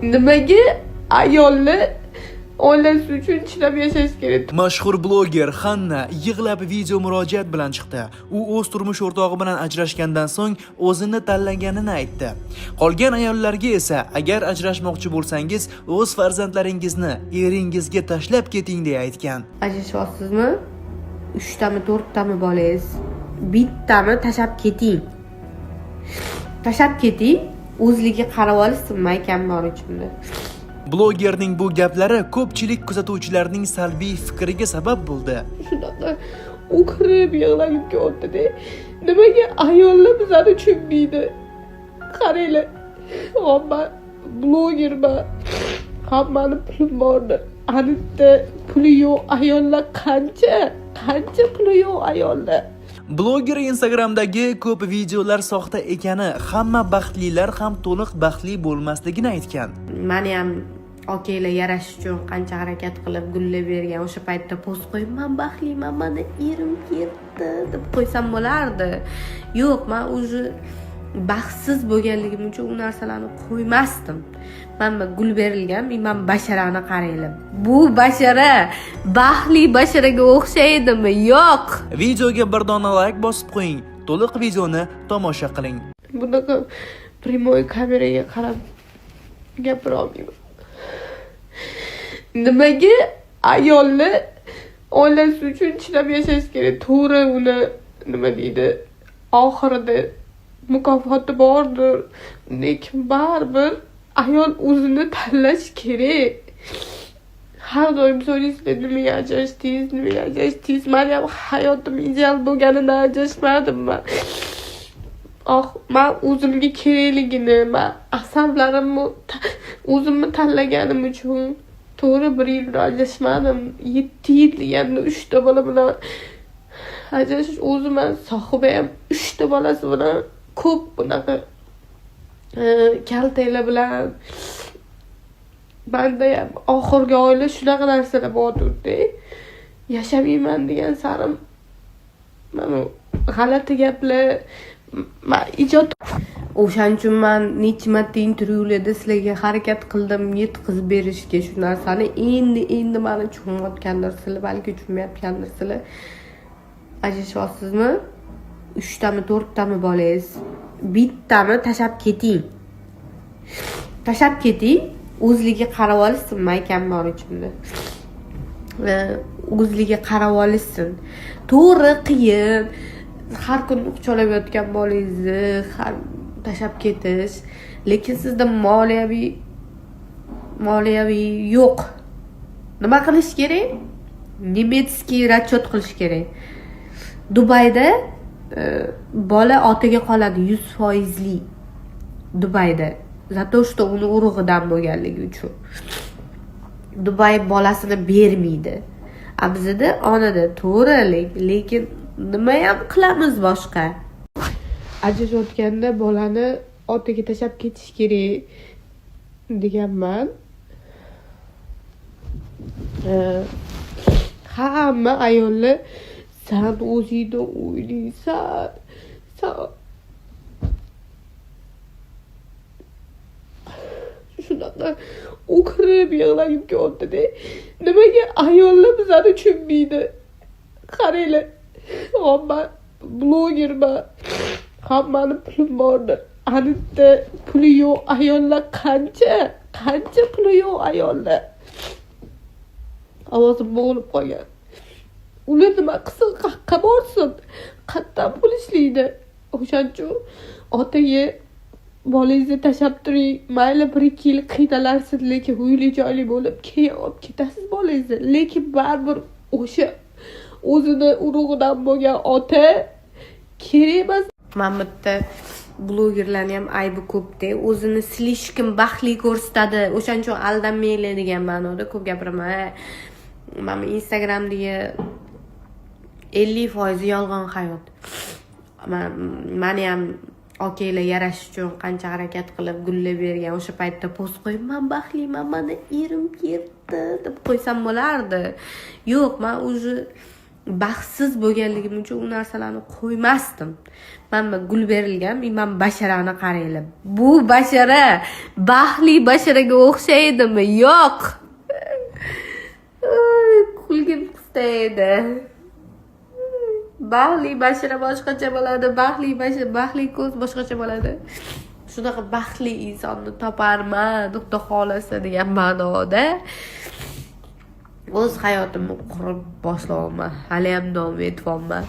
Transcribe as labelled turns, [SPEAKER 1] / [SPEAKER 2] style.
[SPEAKER 1] Nimaga ayolni oilasi uchun chidab yashash kerak?
[SPEAKER 2] Mashhur bloger Xanna yig'lab video murojaat bilan chiqdi. U o'z turmush o'rtog'i bilan ajrashgandan so'ng o'zini tanlaganini aytdi. Qolgan ayollarga esa agar ajrashmoqchi bo'lsangiz, o'z farzandlaringizni eringizga tashlab keting deya aytgan.
[SPEAKER 1] Ajrashyapsizmi? 3 tami 4 tami bolangiz. Bittami tashlab keting. Tashlab keting, o'zligiga qarab olsin, maykam bor ichimda.
[SPEAKER 2] Blogerning bu gaplari ko'pchilik kuzatuvchilarning salbiy fikriga sabab bo'ldi.
[SPEAKER 1] Shunaqa o'kirib yig'lagim keldi-da. Nimaga ayollar bizani tushunmaydi? Qaranglar. Hamma blogerman. Hammani pulim bordi. Anita puli yo'q ayollar qancha puli yo'q ayollar.
[SPEAKER 2] Bloger Instagramdagi ko'p videolar soxta ekani, hamma baxtlilar ham to'liq baxtli bo'lmasligini aytgan.
[SPEAKER 1] Meni ham okeylar yarashish uchun qancha harakat qilib gullab bergan o'sha paytda post qo'yib, men baxtliman, meni erim ketdi deb qo'ysam bo'lardi. Yo'q, men o'zi baxtsiz bo'lganligim uchun u narsalarni qo'ymasdim. Mana gul berilgan, men basharani qaranglar. Bu bashara baxtli basharaga o'xshaydimi? Yo'q.
[SPEAKER 2] Videoga bir dona like bosib qo'ying. To'liq videoni tomosha qiling.
[SPEAKER 1] Bunaqa primoy kameraga qarab gapira olmayman. Nimaga ayolni oilasi uchun chidab yashash kerak? To'g'ri, uni nima deydi? Oxirida mukofoti bordir. Lekin baribir ayol o'zini tanlash kerak. Har doim so'raysizlar, nimaga ajrashdingiz? Men ham hayotim ideal bo'lganida ajrashmadim men. Men o'zimga kerakligini, men asablarimni o'zimni tanlaganim uchun to'g'ri 1 yil ajrashmadim. 7 yil deganda 3 ta bola bilan ajrashish, o'zim ham sohiba ham 3 ta bolasi bilan ko'p bunaqa kaltalar bilan banda ham oxirgi oila shunaqa narsalar bordi-da. Yashamayman degan sarim mana g'alati gaplar ijod. O'shaning uchun men necha marta intervyularda sizlarga harakat qildim yetkazib berishga shu narsani. Endi meni tushunmayotgandirsizlar, balki tushunmayotgandirsizlar. Ajrashyapsizmi? 3 tami 4 tami bolangiz. Bittami tashlab keting. Tashlab keting, o'zligiga qarab olsin, maykam bor ichimda. O'zligiga qarab olsin. To'g'ri qiyin. Har kun o'qcholab yotgan bolangizni har tashlab ketish, lekin sizda moliyaviy yo'q. Nima qilish kerak? Nemetskiy расчет qilish kerak. Dubayda bola otaga qoladi 100%li. Dubayda. Zato что uni urug'idan bo'lganligi uchun. Dubay bolasini bermaydi. Bizda onada to'g'ri, lekin nima ham qilamiz boshqa? Ajrashayotganda bolani otaga tashlab ketish kerak deganman. Hamma ayollar sen o'zingni o'ylaysan. Shunaqa o'kirib yig'lagim keldi-da. Nimaga ayollar bizani tushunmaydi? Qaranglar. Hamma blogerman. Hammani pulim bordi. Anita puli yo'q ayollar qancha puli yo'q ayollar. Ovozim bo'g'ilib qolgan. Ular nima qilsin, qaqqa borsin, qatdan pul ishlaydi. O'shaning uchun otaga bolangizni tashlab turing, mayli 1-2 yil qiynalarsiz, lekin uyli joyli bo'lib keyin olib ketasiz bolangizni. Lekin baribir o'sha o'zini urug'idan bo'lgan ota kerak emas. Mana bu yerda blogerlarning ham aybi ko'p-da. O'zini slishkim baxtli ko'rsatadi. O'shaning uchun aldanmanglar degan ma'noda ko'p gapiraman. Mana Instagramdagi 50% yolg'on hayot. Meni ham okeylar yarashish uchun qancha harakat qilib gullab bergan o'sha paytda post qo'yib, men baxtliman, meni erim ketdi deb qo'ysam bo'lardi. Yo'q, men o'zi baxtsiz bo'lganligim uchun u narsalarni qo'ymasdim. Mana gul berilgan, men basharani qaranglar. Bu bashara baxtli basharaga o'xshaydimi? Yo'q. Kulgim qistaydi. Baxtli bashara boshqacha bo'ladi, baxtli ko'z boshqacha bo'ladi. Shunaqa baxtli insonni toparman, xudo xolasa degan ma'noda o'z hayotimni qurib boshlayapman. Hali ham davom etyapman.